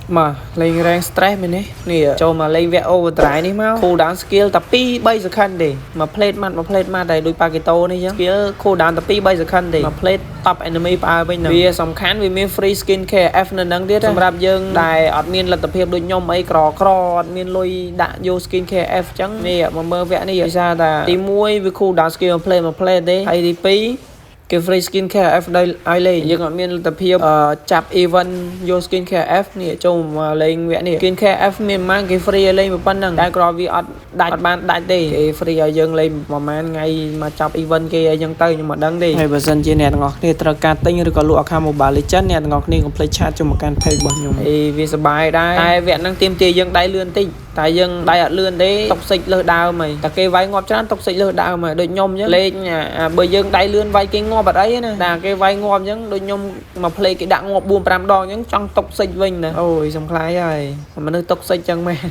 mà lên rank stress mình nè cho mà lên vẽ overdrive này mau cooldown skill tapi 3 second đi mà plate mặt đây đôi Paquito này chứ skill cooldown tapi 3 second đi mà plate top enemy pa bên này vì sòng khán vì miếng free skin care F nên nâng tiếtសម្រាប់យើងដែលអត់មានលទ្ធភាពដូចខ្ញុំអីក្រអត់មានលុយដាក់យក skin care F ចឹងនេះមកមើលវគ្គនេះដោយសារតែទី1វា cooldown skill plate មក plate ទេហើយទី2គេ free skin care F ដល់ឲ្យលេងយើងអត់មានលទ្ធភាពចាប់ event យក skin care F នេះចូលមកលេងវគ្គនេះ skin care F មានប៉ុន្មានគេ free ឲ្យលេងប៉ុណ្ណឹងតែក្រវាអត់ដាច់អត់បានដាច់ទេគេ free ឲ្យយើងលេងប្រហែលថ្ងៃមកចាប់ event គេអីចឹងទៅខ្ញុំមិនដឹងទេហើយបើសិនជាអ្នកទាំងអស់គ្នាត្រូវការទិញឬក៏លក់ account Mobile Legends អ្នកទាំងអស់គ្នាកុំភ្លេចឆាតចូលមកកាន់ page របស់ខ្ញុំវាសប្បាយដែរតែវគ្គហ្នឹងទាមទារយើងដៃលឿនតិចតែយើងដៃអត់លឿនទេតុកសិចលើសដើមហីតែគេវាយងាប់ច្រើនតុកសិចលើសដើមហីដូចខ្ញុំអញ្ចឹងលេងបើយើងដៃលឿនវាយគេងាប់អត់អីណាតែគេវាយងាប់អញ្ចឹងដូចខ្ញុំមកភ្លេគេដាក់ងាប់ 4-5 ដងអញ្ចឹងចង់តុកសិចវិញណាអូយសំខ្លាយហើយមនុស្សតុកសិចអញ្ចឹងមែន